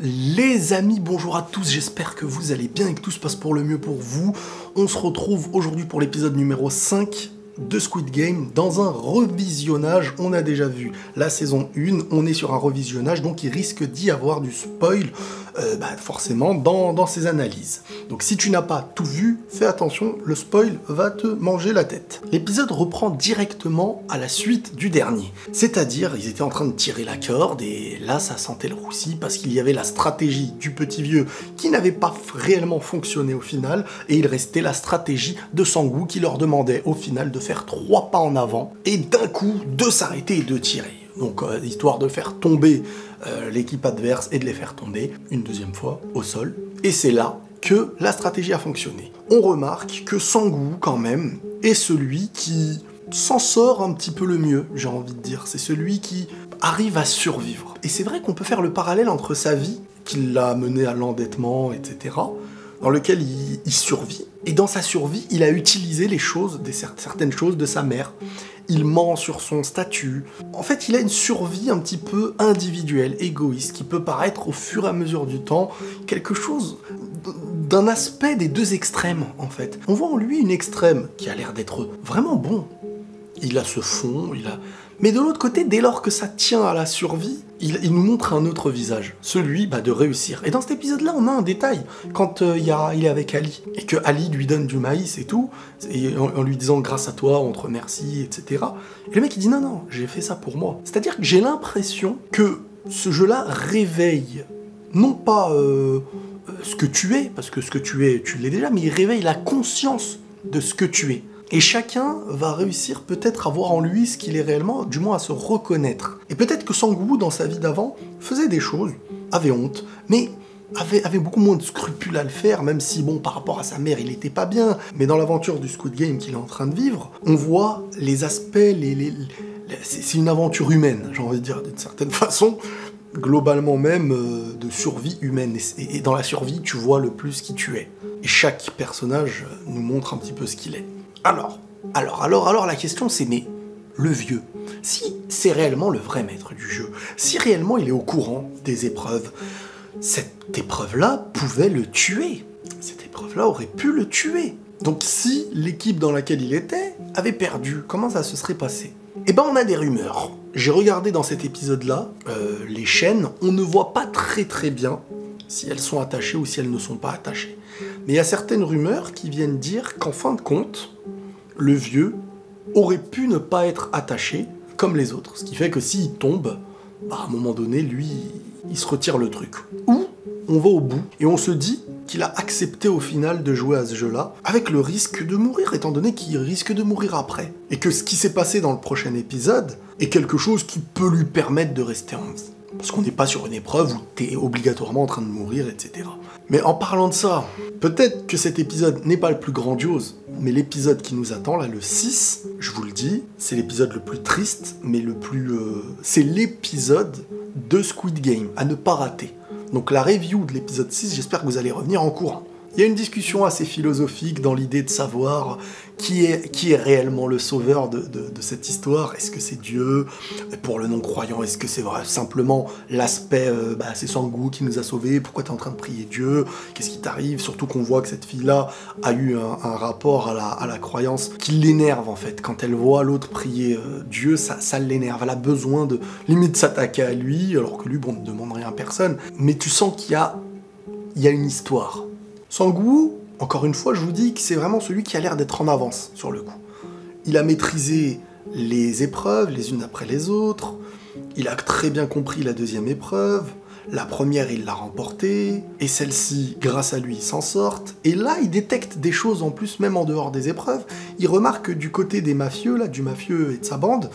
Les amis, bonjour à tous, j'espère que vous allez bien et que tout se passe pour le mieux pour vous. On se retrouve aujourd'hui pour l'épisode numéro 5 de Squid Game dans un revisionnage. On a déjà vu la saison 1, on est sur un revisionnage, donc il risque d'y avoir du spoil, forcément, dans ces analyses. Donc si tu n'as pas tout vu, fais attention, le spoil va te manger la tête. L'épisode reprend directement à la suite du dernier. C'est-à-dire, ils étaient en train de tirer la corde, et là ça sentait le roussi, parce qu'il y avait la stratégie du petit vieux qui n'avait pas réellement fonctionné au final, et il restait la stratégie de Sang-woo qui leur demandait au final de faire 3 pas en avant, et d'un coup, de s'arrêter et de tirer. Donc, histoire de faire tomber l'équipe adverse et de les faire tomber une deuxième fois au sol. Et c'est là que la stratégie a fonctionné. On remarque que Sang-woo, quand même, est celui qui s'en sort un petit peu le mieux, j'ai envie de dire. C'est celui qui arrive à survivre. Et c'est vrai qu'on peut faire le parallèle entre sa vie, qui l'a mené à l'endettement, etc., dans lequel il survit. Et dans sa survie, il a utilisé certaines choses de sa mère. Il ment sur son statut. En fait, il a une survie un petit peu individuelle, égoïste, qui peut paraître au fur et à mesure du temps quelque chose d'un aspect des deux extrêmes, en fait. On voit en lui une extrême qui a l'air d'être vraiment bon. Il a ce fond, mais de l'autre côté, dès lors que ça tient à la survie, il nous montre un autre visage, celui de réussir. Et dans cet épisode-là, on a un détail. Quand il est avec Ali, et que Ali lui donne du maïs et tout, et en lui disant « grâce à toi, on te remercie », etc. Et le mec, il dit « non, j'ai fait ça pour moi ». C'est-à-dire que j'ai l'impression que ce jeu-là réveille, non pas ce que tu es, parce que ce que tu es, tu l'es déjà, mais il réveille la conscience de ce que tu es. Et chacun va réussir peut-être à voir en lui ce qu'il est réellement, du moins à se reconnaître. Et peut-être que Sang-woo, dans sa vie d'avant, faisait des choses, avait honte, mais avait beaucoup moins de scrupules à le faire, même si, par rapport à sa mère, il était pas bien. Mais dans l'aventure du Squid Game qu'il est en train de vivre, on voit les aspects, c'est une aventure humaine, j'ai envie de dire, d'une certaine façon, globalement même, de survie humaine. Et dans la survie, tu vois le plus qui tu es. Et chaque personnage nous montre un petit peu ce qu'il est. Alors, la question c'est, mais le vieux, si c'est réellement le vrai maître du jeu, si réellement il est au courant des épreuves, cette épreuve-là pouvait le tuer. Cette épreuve-là aurait pu le tuer. Donc si l'équipe dans laquelle il était avait perdu, comment ça se serait passé ? Eh ben on a des rumeurs. J'ai regardé dans cet épisode-là, les chaînes, on ne voit pas très bien si elles sont attachées ou si elles ne sont pas attachées. Mais il y a certaines rumeurs qui viennent dire qu'en fin de compte, le vieux aurait pu ne pas être attaché comme les autres. Ce qui fait que s'il tombe, à un moment donné, lui, il se retire le truc. Ou on va au bout et on se dit qu'il a accepté au final de jouer à ce jeu-là, avec le risque de mourir, étant donné qu'il risque de mourir après. Et que ce qui s'est passé dans le prochain épisode est quelque chose qui peut lui permettre de rester en vie. Parce qu'on n'est pas sur une épreuve où t'es obligatoirement en train de mourir, etc. Mais en parlant de ça, peut-être que cet épisode n'est pas le plus grandiose, mais l'épisode qui nous attend, là, le 6, je vous le dis, c'est l'épisode le plus triste, mais c'est l'épisode de Squid Game, à ne pas rater. Donc la review de l'épisode 6, j'espère que vous allez revenir en courant. Il y a une discussion assez philosophique dans l'idée de savoir qui est réellement le sauveur de cette histoire. Est-ce que c'est Dieu ? Pour le non-croyant, est-ce que c'est simplement l'aspect c'est Sang-woo qui nous a sauvés ? Pourquoi t'es en train de prier Dieu ? Qu'est-ce qui t'arrive ? Surtout qu'on voit que cette fille-là a eu un rapport à la croyance qui l'énerve en fait. Quand elle voit l'autre prier Dieu, ça l'énerve. Elle a besoin de limite s'attaquer à lui, alors que lui, ne demande rien à personne. Mais tu sens qu'il y a une histoire. Sang-woo, encore une fois, je vous dis que c'est vraiment celui qui a l'air d'être en avance sur le coup. Il a maîtrisé les épreuves, les unes après les autres. Il a très bien compris la deuxième épreuve. La première, il l'a remportée. Et celle-ci, grâce à lui, il s'en sort. Et là, il détecte des choses en plus, même en dehors des épreuves. Il remarque que du côté des mafieux, là, du mafieux et de sa bande,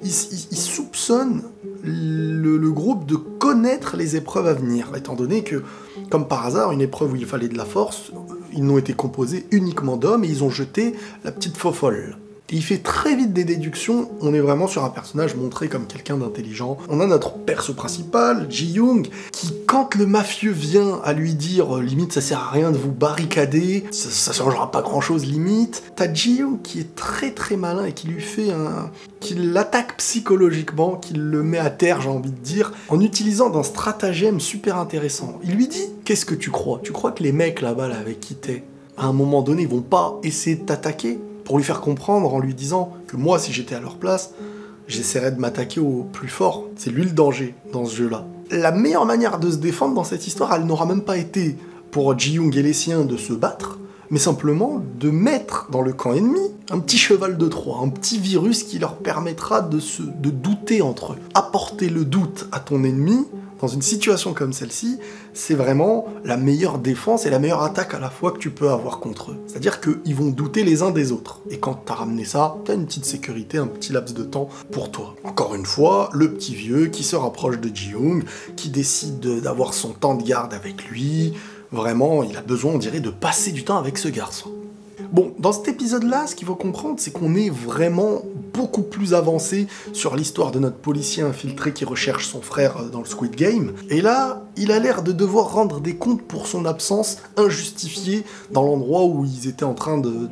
il soupçonne le groupe de connaître les épreuves à venir, étant donné que, comme par hasard, une épreuve où il fallait de la force, ils n'ont été composés uniquement d'hommes et ils ont jeté la petite fofolle. Et il fait très vite des déductions, on est vraiment sur un personnage montré comme quelqu'un d'intelligent. On a notre perso principal, Ji-young, qui quand le mafieux vient à lui dire limite ça sert à rien de vous barricader, ça changera pas grand chose limite, t'as Ji-young qui est très très malin et qui lui fait qui l'attaque psychologiquement, qui le met à terre, j'ai envie de dire, en utilisant d'un stratagème super intéressant. Il lui dit, qu'est-ce que tu crois? Tu crois que les mecs là-bas là, avec qui t'es, à un moment donné, ils vont pas essayer de t'attaquer? Pour lui faire comprendre en lui disant que moi, si j'étais à leur place, j'essaierais de m'attaquer au plus fort. C'est lui le danger dans ce jeu-là. La meilleure manière de se défendre dans cette histoire, elle n'aura même pas été pour Ji-young et les siens de se battre, mais simplement de mettre dans le camp ennemi un petit cheval de Troie, un petit virus qui leur permettra de douter entre eux. Apporter le doute à ton ennemi, dans une situation comme celle-ci, c'est vraiment la meilleure défense et la meilleure attaque à la fois que tu peux avoir contre eux. C'est-à-dire qu'ils vont douter les uns des autres. Et quand t'as ramené ça, t'as une petite sécurité, un petit laps de temps pour toi. Encore une fois, le petit vieux qui se rapproche de Ji-young, qui décide d'avoir son temps de garde avec lui. Vraiment, il a besoin, on dirait, de passer du temps avec ce garçon. Bon, dans cet épisode-là, ce qu'il faut comprendre, c'est qu'on est vraiment beaucoup plus avancé sur l'histoire de notre policier infiltré qui recherche son frère dans le Squid Game. Et là, il a l'air de devoir rendre des comptes pour son absence injustifiée dans l'endroit où ils étaient en train de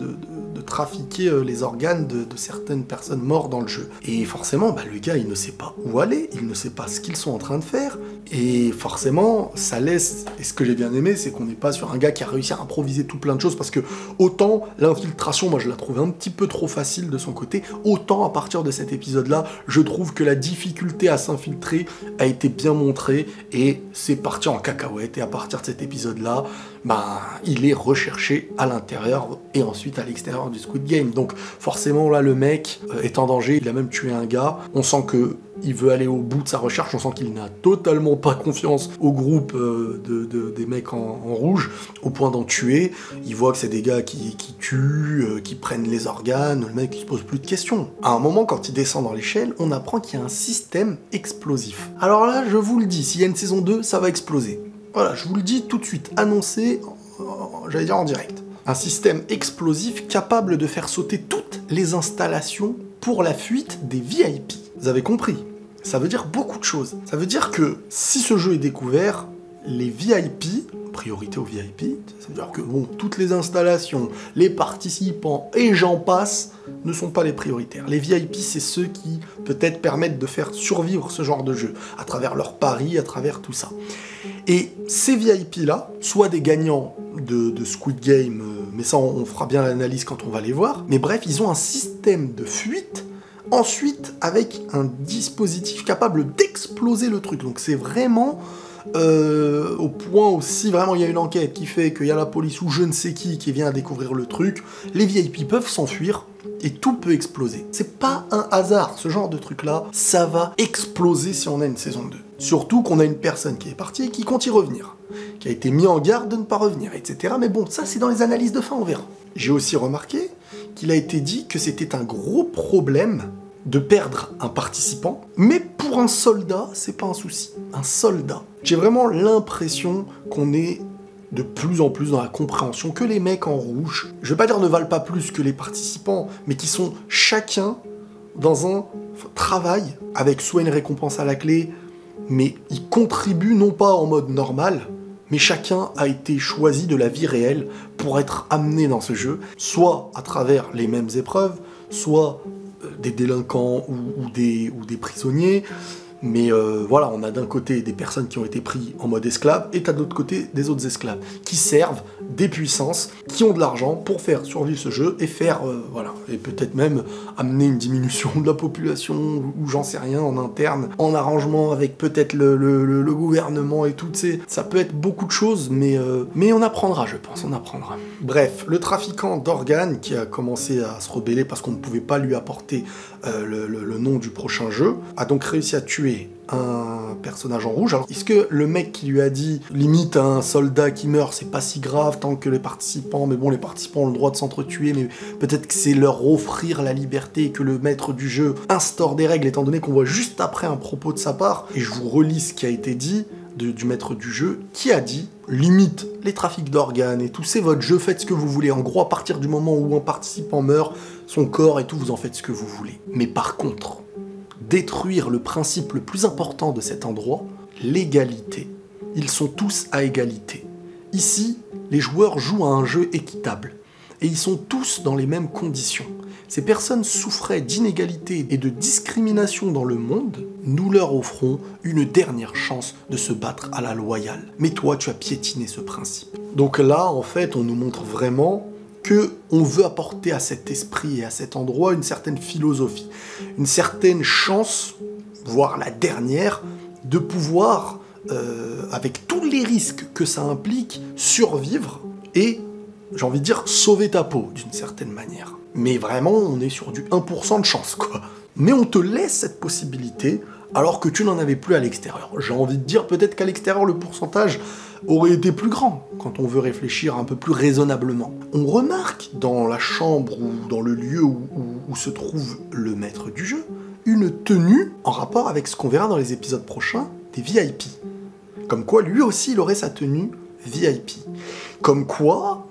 trafiquer les organes de certaines personnes mortes dans le jeu. Et forcément, le gars, il ne sait pas où aller, il ne sait pas ce qu'ils sont en train de faire, et forcément, ça laisse... Et ce que j'ai bien aimé, c'est qu'on n'est pas sur un gars qui a réussi à improviser tout plein de choses, parce que autant l'infiltration, moi je la trouvais un petit peu trop facile de son côté, autant à partir de cet épisode-là, je trouve que la difficulté à s'infiltrer a été bien montrée, et c'est parti en cacahuète, et à partir de cet épisode-là, il est recherché à l'intérieur et ensuite à l'extérieur du Squid Game. Donc forcément là le mec est en danger, il a même tué un gars, on sent que il veut aller au bout de sa recherche, on sent qu'il n'a totalement pas confiance au groupe des mecs en rouge, au point d'en tuer. Il voit que c'est des gars qui tuent, qui prennent les organes, le mec il se pose plus de questions. À un moment, quand il descend dans l'échelle, on apprend qu'il y a un système explosif. Alors là, je vous le dis, s'il y a une saison 2, ça va exploser. Voilà, je vous le dis tout de suite, annoncé, j'allais dire en direct. Un système explosif capable de faire sauter toutes les installations pour la fuite des VIP. Vous avez compris? Ça veut dire beaucoup de choses. Ça veut dire que si ce jeu est découvert, les VIP, priorité aux VIP, ça veut dire que toutes les installations, les participants et j'en passe ne sont pas les prioritaires. Les VIP, c'est ceux qui peut-être permettent de faire survivre ce genre de jeu, à travers leurs paris, à travers tout ça. Et ces VIP-là, soit des gagnants de Squid Game, mais ça on fera bien l'analyse quand on va les voir, mais bref, ils ont un système de fuite, ensuite avec un dispositif capable d'exploser le truc. Donc c'est vraiment... au point aussi, vraiment, il y a une enquête qui fait qu'il y a la police ou je ne sais qui vient découvrir le truc, les VIP peuvent s'enfuir et tout peut exploser. C'est pas un hasard, ce genre de truc-là, ça va exploser si on a une saison 2. Surtout qu'on a une personne qui est partie et qui compte y revenir, qui a été mis en garde de ne pas revenir, etc. Mais bon, ça c'est dans les analyses de fin, on verra. J'ai aussi remarqué qu'il a été dit que c'était un gros problème de perdre un participant, mais pour un soldat, c'est pas un souci. Un soldat. J'ai vraiment l'impression qu'on est de plus en plus dans la compréhension que les mecs en rouge, je vais pas dire ne valent pas plus que les participants, mais qui sont chacun dans un travail avec soit une récompense à la clé, mais ils contribuent non pas en mode normal, mais chacun a été choisi de la vie réelle pour être amené dans ce jeu, soit à travers les mêmes épreuves, soit des délinquants ou des prisonniers, mais voilà, on a d'un côté des personnes qui ont été prises en mode esclave, et t'as de l'autre côté des autres esclaves, qui servent des puissances, qui ont de l'argent pour faire survivre ce jeu, et faire, voilà, et peut-être même amener une diminution de la population, ou j'en sais rien, en interne, en arrangement avec peut-être le gouvernement et tout, ça peut être beaucoup de choses, mais on apprendra, je pense, on apprendra. Bref, le trafiquant d'organes, qui a commencé à se rebeller parce qu'on ne pouvait pas lui apporter le nom du prochain jeu, a donc réussi à tuer un personnage en rouge. Alors, est-ce que le mec qui lui a dit limite un soldat qui meurt, c'est pas si grave tant que les participants, mais bon, les participants ont le droit de s'entretuer, mais peut-être que c'est leur offrir la liberté et que le maître du jeu instaure des règles, étant donné qu'on voit juste après un propos de sa part, et je vous relis ce qui a été dit, du maître du jeu, qui a dit « Limite les trafics d'organes et tout, c'est votre jeu, faites ce que vous voulez. En gros, à partir du moment où un participant meurt, son corps et tout, vous en faites ce que vous voulez. » Mais par contre, détruire le principe le plus important de cet endroit, l'égalité. Ils sont tous à égalité. Ici, les joueurs jouent à un jeu équitable. Et ils sont tous dans les mêmes conditions. Ces personnes souffraient d'inégalité et de discrimination dans le monde, nous leur offrons une dernière chance de se battre à la loyale. Mais toi, tu as piétiné ce principe. Donc là, en fait, on nous montre vraiment que on veut apporter à cet esprit et à cet endroit une certaine philosophie, une certaine chance, voire la dernière, de pouvoir, avec tous les risques que ça implique, survivre et, j'ai envie de dire, sauver ta peau, d'une certaine manière. Mais vraiment, on est sur du 1% de chance, quoi. Mais on te laisse cette possibilité, alors que tu n'en avais plus à l'extérieur. J'ai envie de dire, peut-être qu'à l'extérieur, le pourcentage aurait été plus grand, quand on veut réfléchir un peu plus raisonnablement. On remarque, dans la chambre ou dans le lieu où se trouve le maître du jeu, une tenue en rapport avec ce qu'on verra dans les épisodes prochains, des VIP. Comme quoi, lui aussi, il aurait sa tenue VIP. Comme quoi,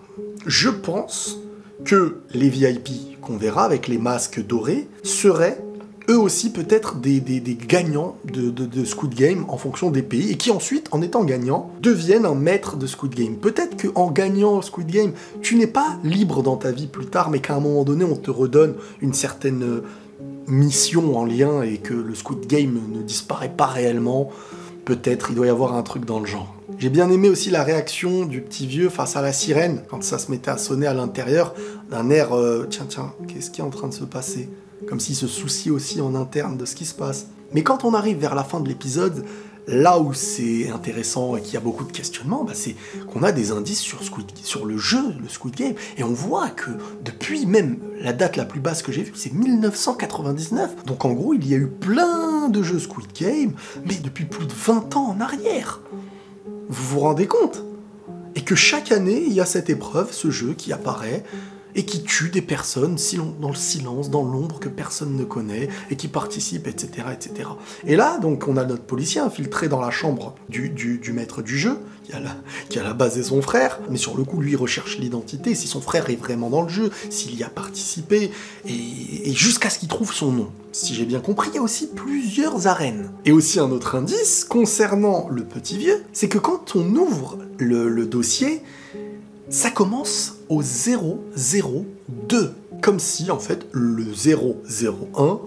je pense que les VIP qu'on verra avec les masques dorés seraient eux aussi peut-être des gagnants de Squid Game en fonction des pays et qui ensuite, en étant gagnants, deviennent un maître de Squid Game. Peut-être qu'en gagnant Squid Game, tu n'es pas libre dans ta vie plus tard, mais qu'à un moment donné, on te redonne une certaine mission en lien et que le Squid Game ne disparaît pas réellement. Peut-être, il doit y avoir un truc dans le genre. J'ai bien aimé aussi la réaction du petit vieux face à la sirène, quand ça se mettait à sonner à l'intérieur, d'un air tiens, qu'est-ce qui est en train de se passer ?» Comme s'il se souciait aussi en interne de ce qui se passe. Mais quand on arrive vers la fin de l'épisode, là où c'est intéressant et qu'il y a beaucoup de questionnements, c'est qu'on a des indices sur le jeu, le Squid Game, et on voit que depuis même la date la plus basse que j'ai vue, c'est 1999. Donc en gros, il y a eu plein de jeux Squid Game, mais depuis plus de 20 ans en arrière. Vous vous rendez compte? Et que chaque année, il y a cette épreuve, ce jeu qui apparaît, et qui tue des personnes dans le silence, dans l'ombre que personne ne connaît, et qui participent, etc., etc. Et là, donc, on a notre policier infiltré dans la chambre du maître du jeu, qui a la base et son frère, mais sur le coup, lui, il recherche l'identité, si son frère est vraiment dans le jeu, s'il y a participé, et jusqu'à ce qu'il trouve son nom. Si j'ai bien compris, il y a aussi plusieurs arènes. Et aussi un autre indice concernant le petit vieux, c'est que quand on ouvre le dossier, ça commence au 002, comme si, en fait, le 001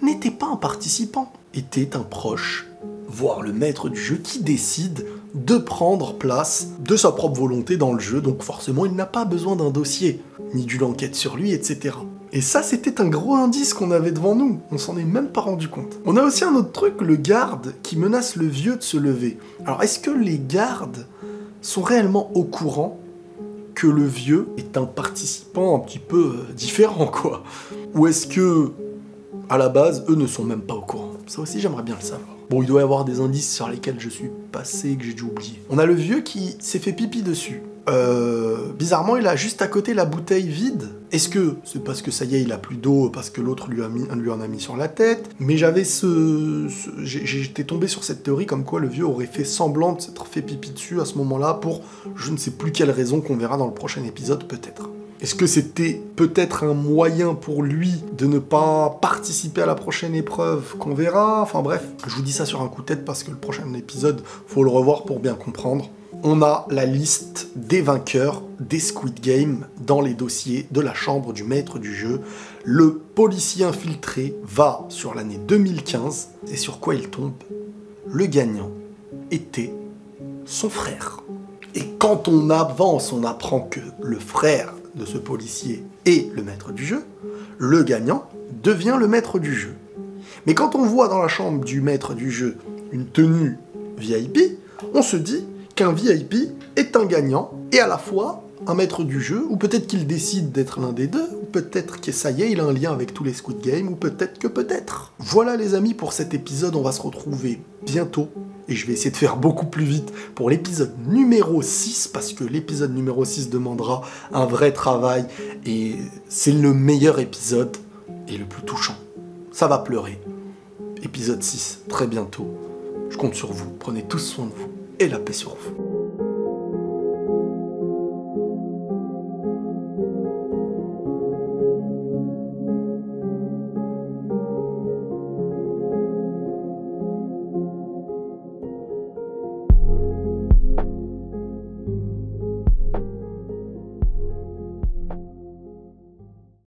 n'était pas un participant, était un proche, voire le maître du jeu qui décide de prendre place de sa propre volonté dans le jeu, donc forcément, il n'a pas besoin d'un dossier, ni d'une enquête sur lui, etc. Et ça, c'était un gros indice qu'on avait devant nous, on s'en est même pas rendu compte. On a aussi un autre truc, le garde qui menace le vieux de se lever. Alors, est-ce que les gardes sont réellement au courant que le vieux est un participant un petit peu différent, quoi? Ou est-ce que, à la base, eux ne sont même pas au courant? Ça aussi, j'aimerais bien le savoir. Bon, il doit y avoir des indices sur lesquels je suis passé et que j'ai dû oublier. On a le vieux qui s'est fait pipi dessus. Bizarrement, il a juste à côté la bouteille vide. Est-ce que c'est parce que ça y est, il a plus d'eau, parce que l'autre lui en a mis sur la tête? Mais j'étais tombé sur cette théorie comme quoi le vieux aurait fait semblant de s'être fait pipi dessus à ce moment-là pour je ne sais plus quelle raison qu'on verra dans le prochain épisode, peut-être. Est-ce que c'était peut-être un moyen pour lui de ne pas participer à la prochaine épreuve qu'on verra? Enfin bref, je vous dis ça sur un coup de tête parce que le prochain épisode, faut le revoir pour bien comprendre. On a la liste des vainqueurs des Squid Game dans les dossiers de la chambre du maître du jeu. Le policier infiltré va sur l'année 2015, et sur quoi il tombe? Le gagnant était son frère. Et quand on avance, on apprend que le frère de ce policier est le maître du jeu, le gagnant devient le maître du jeu. Mais quand on voit dans la chambre du maître du jeu une tenue VIP, on se dit qu'un VIP est un gagnant et à la fois un maître du jeu, ou peut-être qu'il décide d'être l'un des deux, ou peut-être que ça y est, il a un lien avec tous les Squid Game, ou peut-être que peut-être. Voilà les amis pour cet épisode, on va se retrouver bientôt, et je vais essayer de faire beaucoup plus vite pour l'épisode numéro 6, parce que l'épisode numéro 6 demandera un vrai travail, et c'est le meilleur épisode, et le plus touchant. Ça va pleurer. Épisode 6, très bientôt. Je compte sur vous, prenez tous soin de vous. et la paix sur vous.